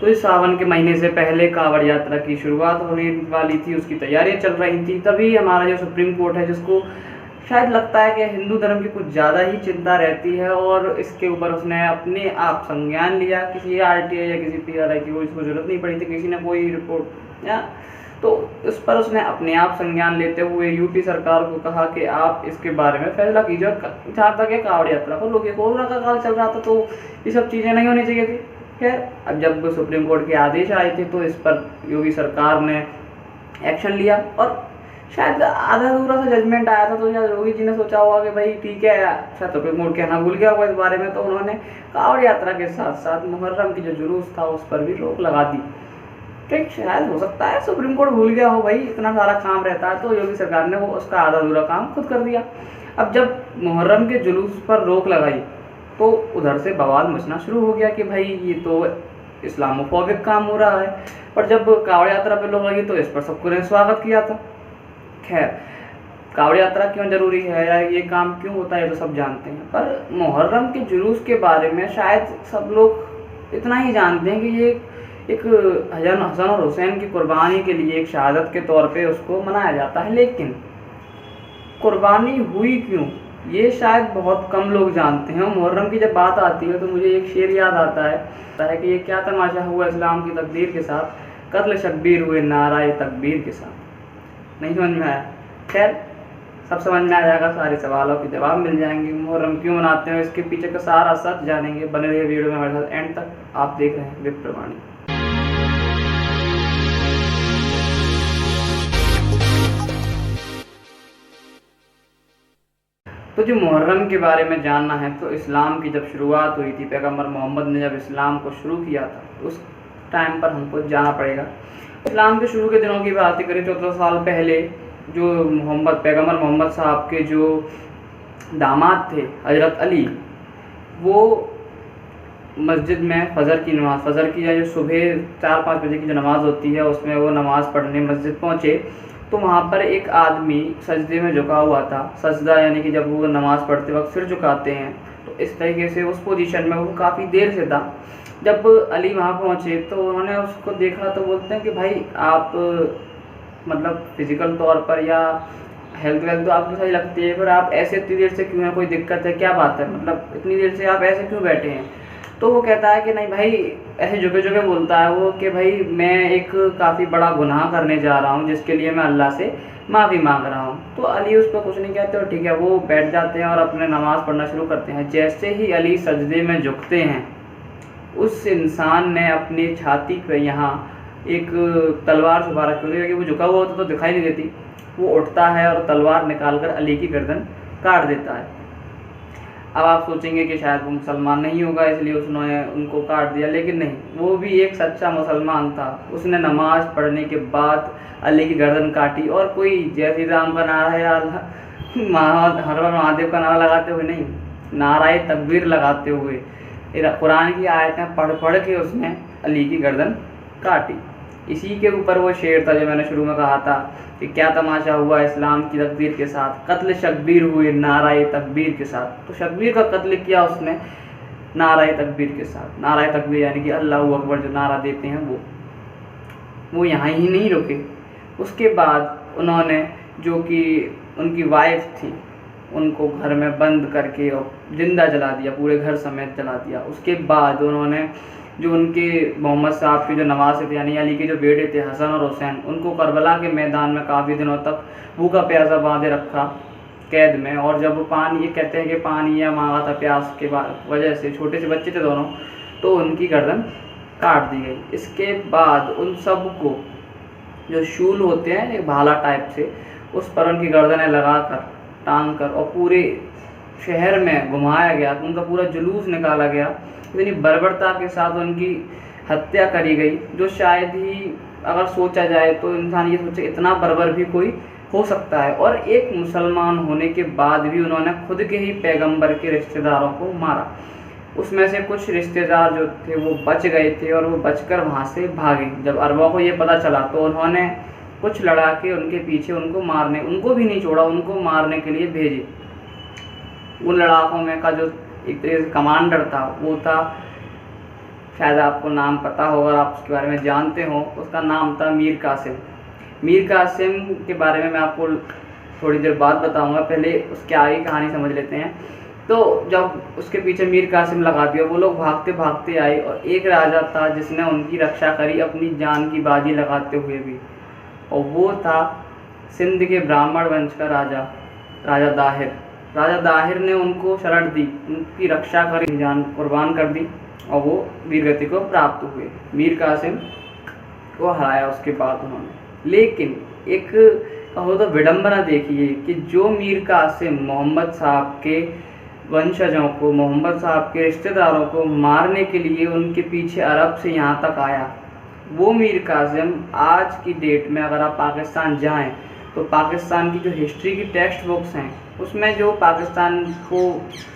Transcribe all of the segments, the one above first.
तो इस सावन के महीने से पहले कांवड़ यात्रा की शुरुआत होने वाली थी, उसकी तैयारियां चल रही थी। तभी हमारा जो सुप्रीम कोर्ट है, जिसको शायद लगता है कि हिंदू धर्म की कुछ ज़्यादा ही चिंता रहती है, और इसके ऊपर उसने अपने आप संज्ञान लिया। किसी आरटीआई या किसी पीआरआई की इसको जरूरत नहीं पड़ी थी, किसी ने कोई रिपोर्ट या तो इस पर उसने अपने आप संज्ञान लेते हुए यूपी सरकार को कहा कि आप इसके बारे में फैसला कीजिए। जहाँ तक है कांवड़ यात्रा को लोग, कोरोना का काल चल रहा था तो ये सब चीज़ें नहीं होनी चाहिए थी। खैर, अब जब सुप्रीम कोर्ट के आदेश आए थे तो इस पर योगी सरकार ने एक्शन लिया, और शायद आधा अधूरा सा जजमेंट आया था। तो शायद योगी जी ने सोचा होगा कि भाई ठीक है, शायद सुप्रीम कोर्ट कहना भूल गया होगा इस बारे में, तो उन्होंने कांवड़ यात्रा के साथ साथ मुहर्रम की जो जुलूस था उस पर भी रोक लगा दी। ठीक, शायद हो सकता है सुप्रीम कोर्ट भूल गया हो, भाई इतना सारा काम रहता है, तो योगी सरकार ने वो उसका आधा अधूरा काम खुद कर दिया। अब जब मुहर्रम के जुलूस पर रोक लगाई तो उधर से बवाल मचना शुरू हो गया कि भाई ये तो इस्लामोफोबिक काम हो रहा है। पर जब कांवड़ यात्रा पर रोक लगी तो इस पर सबको ने स्वागत किया था। खैर, कांवड़ यात्रा क्यों जरूरी है या ये काम क्यों होता है तो सब जानते हैं, पर मुहर्रम के जुलूस के बारे में शायद सब लोग इतना ही जानते हैं कि ये एक हसन और हुसैन की कुर्बानी के लिए एक शहादत के तौर पे उसको मनाया जाता है। लेकिन कुर्बानी हुई क्यों, ये शायद बहुत कम लोग जानते हैं। मुहर्रम की जब बात आती है तो मुझे एक शेर याद आता है कि ये क्या तमाशा हुआ इस्लाम की तकदीर के साथ, कत्ल शब्बीर हुए नाराए तकबीर के साथ। नहीं समझ में आया? खैर, सब समझ में आ जाएगा, सारे सवालों के जवाब मिल जाएंगे। मुहर्रम क्यों मनाते हैं, इसके पीछे का सारा सच जानेंगे। बने रहिए वीडियो में हमारे साथ एंड तक। आप देख रहे हैं विप्रवाणी। तो जो मुहर्रम के बारे में जानना है तो इस्लाम की जब शुरुआत हुई थी, पैगंबर मोहम्मद ने जब इस्लाम को शुरू किया था, उस टाइम पर हमको जाना पड़ेगा। इस्लाम के शुरू के दिनों की बात करें, 14 साल पहले जो पैगंबर मोहम्मद साहब के जो दामाद थे हज़रत अली, वो मस्जिद में फ़जर की या जो सुबह 4-5 बजे की जो नमाज़ होती है उसमें वो नमाज़ पढ़ने मस्जिद पहुँचे। तो वहाँ पर एक आदमी सजदे में झुका हुआ था। सजदा यानी कि जब वो नमाज़ पढ़ते वक्त सिर झुकाते हैं, तो इस तरीके से उस पोजीशन में वो काफ़ी देर से था। जब अली वहाँ पहुँचे तो उन्होंने उसको देखा तो बोलते हैं कि भाई आप मतलब फिज़िकल तौर पर या हेल्थ वेल्थ तो आपकी सही लगती है, पर आप ऐसे इतनी देर से क्यों हैं, कोई दिक्कत है, क्या बात है, मतलब इतनी देर से आप ऐसे क्यों बैठे हैं? तो वो कहता है कि नहीं भाई, ऐसे झुके बोलता है वो कि भाई मैं एक काफ़ी बड़ा गुनाह करने जा रहा हूँ जिसके लिए मैं अल्लाह से माफ़ी मांग रहा हूँ। तो अली उस पर कुछ नहीं कहते और ठीक है, वो बैठ जाते हैं और अपने नमाज़ पढ़ना शुरू करते हैं। जैसे ही अली सजदे में झुकते हैं, उस इंसान ने अपनी छाती पर यहाँ एक तलवार छुपा रखी होती है, क्योंकि वो झुका हुआ होता तो दिखाई नहीं देती। वो उठता है और तलवार निकालकर अली की गर्दन काट देता है। अब आप सोचेंगे कि शायद वो मुसलमान नहीं होगा इसलिए उसने उनको काट दिया, लेकिन नहीं, वो भी एक सच्चा मुसलमान था। उसने नमाज पढ़ने के बाद अली की गर्दन काटी, और कोई जय श्री राम का नारा या हर हर महादेव का नारा लगाते हुए नहीं, नाराए तकबीर लगाते हुए कुरान की आयतें पढ़ के उसने अली की गर्दन काटी। इसी के ऊपर वो शेर था जो मैंने शुरू में कहा था कि क्या तमाशा हुआ इस्लाम की तकदीर के साथ, कत्ल शब्बीर हुए नाराए तकबीर के साथ। तो शब्बीर का कत्ल किया उसने नाराए तकबीर के साथ। नाराए तकबीर यानी कि अल्लाहू अकबर जो नारा देते हैं वो यहाँ ही नहीं रुके। उसके बाद उन्होंने, जो कि उनकी वाइफ थी, उनको घर में बंद करके और जिंदा जला दिया, पूरे घर समेत जला दिया। उसके बाद उन्होंने जो उनके मोहम्मद साहब के जो नवासे थे यानी अली के जो बेटे थे हसन और हुसैन, उनको करबला के मैदान में काफ़ी दिनों तक भूखा प्यासा बांधे रखा कैद में। और जब पानी, ये कहते हैं कि पानी या मांगा था प्यास के वजह से, छोटे से बच्चे थे दोनों, तो उनकी गर्दन काट दी गई। इसके बाद उन सब को जो शूल होते हैं एक भाला टाइप से, उस पर उनकी गर्दनें लगा कर टांग कर और पूरे शहर में घुमाया गया, उनका पूरा जुलूस निकाला गया। इतनी बर्बरता के साथ उनकी हत्या करी गई, जो शायद ही अगर सोचा जाए तो इंसान ये सोचे इतना बर्बर भी कोई हो सकता है। और एक मुसलमान होने के बाद भी उन्होंने खुद के ही पैगंबर के रिश्तेदारों को मारा। उसमें से कुछ रिश्तेदार जो थे वो बच गए थे और वो बचकर वहाँ से भागे। जब अरबों को ये पता चला तो उन्होंने कुछ लड़ाके उनके पीछे उनको भी नहीं छोड़ा, उनको मारने के लिए भेजे। उन लड़ाकों में का जो एक तरह से कमांडर था वो था शायद आपको नाम पता होगा और आप उसके बारे में जानते हो। उसका नाम था मीर कासिम। मीर कासिम के बारे में मैं आपको थोड़ी देर बाद बताऊंगा, पहले उसकी आगे कहानी समझ लेते हैं। तो जब उसके पीछे मीर कासिम लगा दिया, वो लोग भागते भागते आए और एक राजा था जिसने उनकी रक्षा करी अपनी जान की बाजी लगाते हुए भी, और वो था सिंध के ब्राह्मण वंश का राजा दाहिर। राजा दाहिर ने उनको शरण दी, उनकी रक्षा करी, जान कुर्बान कर दी और वो वीरगति को प्राप्त हुए। मीर कासिम को हराया उसके बाद उन्होंने। लेकिन एक कहो तो विडंबना देखिए कि जो मीर कासिम मोहम्मद साहब के वंशजों को, मोहम्मद साहब के रिश्तेदारों को मारने के लिए उनके पीछे अरब से यहाँ तक आया, वो मीर कासिम आज की डेट में अगर आप पाकिस्तान जाएं तो पाकिस्तान की जो हिस्ट्री की टेक्स्ट बुक्स हैं उसमें जो पाकिस्तान को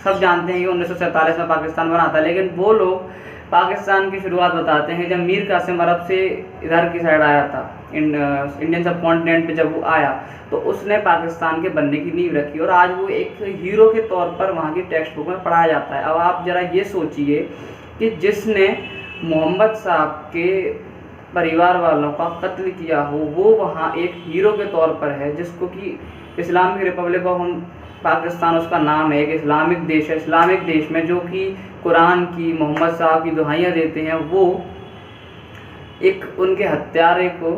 सब जानते हैं कि 1947 में पाकिस्तान बना था, लेकिन वो लोग पाकिस्तान की शुरुआत बताते हैं जब मीर कासिम अरब से इधर की साइड आया था, इंडियन सब कॉन्टिनेंट पे जब वो आया तो उसने पाकिस्तान के बनने की नींव रखी और आज वो एक हीरो के तौर पर वहाँ की टेक्स्ट बुक में पढ़ाया जाता है। अब आप ज़रा ये सोचिए कि जिसने मोहम्मद साहब के परिवार वालों का कत्ल किया हो वो वहाँ एक हीरो के तौर पर है, जिसको कि इस्लामिक रिपब्लिक ऑफ पाकिस्तान उसका नाम है, एक इस्लामिक देश है। इस्लामिक देश में जो कि कुरान की, मोहम्मद साहब की दुहाइयाँ देते हैं, वो एक उनके हत्यारे को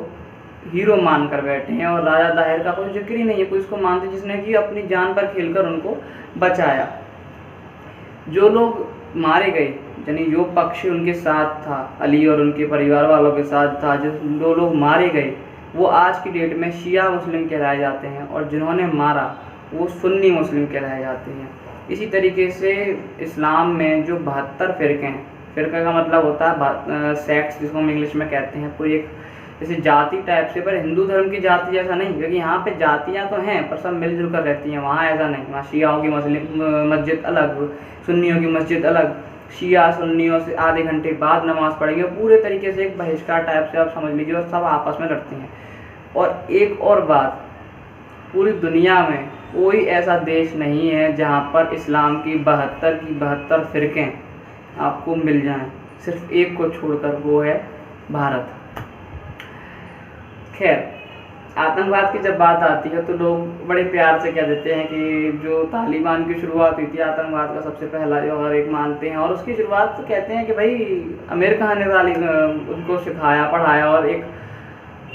हीरो मान कर बैठे हैं और राजा दाहिर का कोई जिक्र ही नहीं है, कोई इसको मानते जिसने कि अपनी जान पर खेलकर उनको बचाया। जो लोग मारे गए, यानी जो पक्ष उनके साथ था, अली और उनके परिवार वालों के साथ था, जो लोग मारे गए वो आज की डेट में शिया मुस्लिम कहलाए जाते हैं और जिन्होंने मारा वो सुन्नी मुस्लिम कहलाए जाते हैं। इसी तरीके से इस्लाम में जो 72 फ़िरके हैं, फ़िरका का मतलब होता है सेक्ट्स, जिसको हम इंग्लिश में कहते हैं, कोई एक जैसे जाति टाइप से, पर हिंदू धर्म की जाति जैसा नहीं, क्योंकि यहाँ पे जातियाँ तो हैं पर सब मिलजुल कर रहती हैं। वहाँ ऐसा नहीं, वहाँ शियाओं की मस्जिद अलग, सुन्नियों की मस्जिद अलग, शिया सुन्नियों से आधे घंटे बाद नमाज़ पढ़ेंगे, पूरे तरीके से एक बहिष्कार टाइप से आप समझ लीजिए, और सब आपस में लड़ते हैं। और एक और बात, पूरी दुनिया में कोई ऐसा देश नहीं है जहाँ पर इस्लाम की 72 फ़िरकें आपको मिल जाएं, सिर्फ एक को छोड़कर, वो है भारत। खैर, आतंकवाद की जब बात आती है तो लोग बड़े प्यार से कह देते हैं कि जो तालिबान की शुरुआत हुई थी आतंकवाद का सबसे पहला जो और एक मानते हैं, और उसकी शुरुआत तो कहते हैं कि भाई अमेरिका ने उनको सिखाया पढ़ाया और एक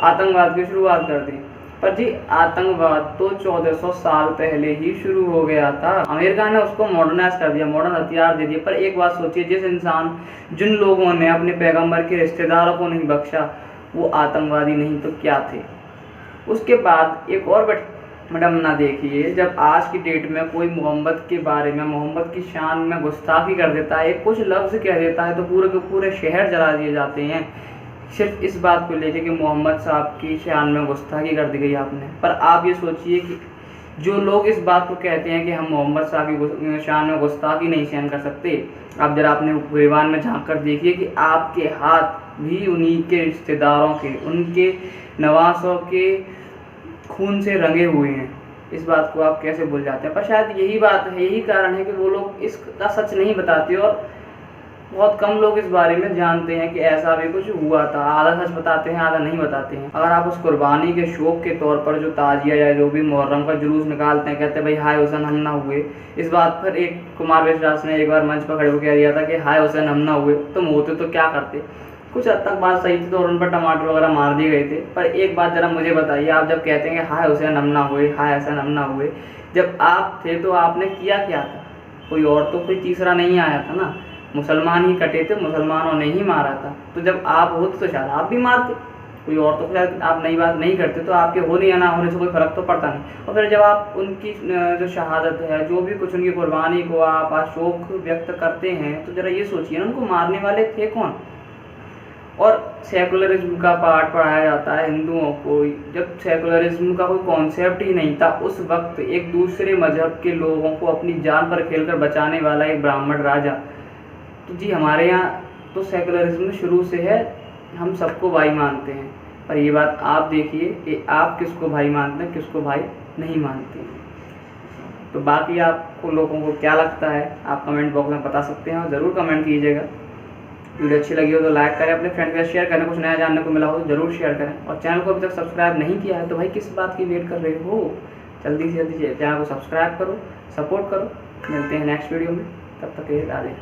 आतंकवाद की शुरुआत कर दी। पर जी आतंकवाद तो 1400 साल पहले ही शुरू हो गया था, अमेरिका ने उसको मॉडर्नाइज कर दिया, मॉडर्न हथियार दे दिए। पर एक बात सोचिए, जिन लोगों ने अपने पैगंबर के रिश्तेदारों को नहीं बख्शा वो आतंकवादी नहीं तो क्या थे। उसके बाद एक और विडंबना देखिए, जब आज की डेट में कोई मोहम्मद के बारे में, मोहम्मद की शान में गुस्ताखी कर देता है, कुछ लफ्ज़ कह देता है तो पूरे के पूरे शहर जला दिए जाते हैं, सिर्फ इस बात को लेके कि मोहम्मद साहब की शान में गुस्ताखी कर दी गई आपने। पर आप ये सोचिए कि जो लोग इस बात को कहते हैं कि हम मोहम्मद साहब की शान में गुस्ताखी नहीं सहन कर सकते, आप जरा अपने गुलिबान में झांक कर देखिए कि आपके हाथ भी उन्हीं के रिश्तेदारों के, उनके नवासों के खून से रंगे हुए हैं। इस बात को आप कैसे भूल जाते हैं। पर शायद यही बात है, यही कारण है कि वो लोग इसका सच नहीं बताते और बहुत कम लोग इस बारे में जानते हैं कि ऐसा भी कुछ हुआ था। आधा सच बताते हैं, आधा नहीं बताते हैं। अगर आप उस कुर्बानी के शौक के तौर पर जो ताजिया या जो भी मुहर्रम का जुलूस निकालते हैं, कहते हैं भाई हाय हुसैन हम ना हुए, इस बात पर एक कुमार विश्वास ने एक बार मंच पर खड़े होकर कह दिया था कि हाय हुसैन हम ना हुए, तुम होते तो क्या करते। कुछ हद तक बात सही थी तो उन पर टमाटर वगैरह मार दिए गए थे। पर एक बात जरा मुझे बताइए, आप जब कहते हैं कि हाय हुसैन हम ना हुए, हाय हुसैन हम ना हुए, जब आप थे तो आपने किया क्या था? कोई और तो कोई तीसरा नहीं आया था ना, मुसलमान ही कटे थे, मुसलमानों ने ही मारा था। तो जब आप होते तो शायद आप भी मारते, कोई और तो शायद आप नई बात नहीं करते, तो आपके होने या ना होने से कोई फ़र्क तो पड़ता नहीं। और फिर जब आप उनकी जो शहादत है, जो भी कुछ उनकी कुर्बानी को आप शोक व्यक्त करते हैं, तो ज़रा ये सोचिए ना, उनको मारने वाले थे कौन? और सेकुलरिज्म का पाठ पढ़ाया जाता है हिंदुओं को, जब सेकुलरिज्म का कोई कॉन्सेप्ट ही नहीं था उस वक्त एक दूसरे मजहब के लोगों को अपनी जान पर खेलकर बचाने वाला एक ब्राह्मण राजा। तो जी हमारे यहाँ तो सेकुलरिज्म शुरू से है, हम सबको भाई मानते हैं। पर ये बात आप देखिए कि आप किसको भाई मानते हैं, किसको भाई नहीं मानते हैं। तो बाकी आपको लोगों को क्या लगता है आप कमेंट बॉक्स में बता सकते हैं और ज़रूर कमेंट कीजिएगा। वीडियो अच्छी लगी हो तो लाइक करें, अपने फ्रेंड के साथ शेयर करें, कुछ नया जानने को मिला हो तो ज़रूर शेयर करें। और चैनल को अभी तक सब्सक्राइब नहीं किया है तो भाई किस बात की वेट कर रहे हो, जल्दी से जल्दी चैनल को सब्सक्राइब करो, सपोर्ट करो। मिलते हैं नेक्स्ट वीडियो में, तब तक के लिए राधे।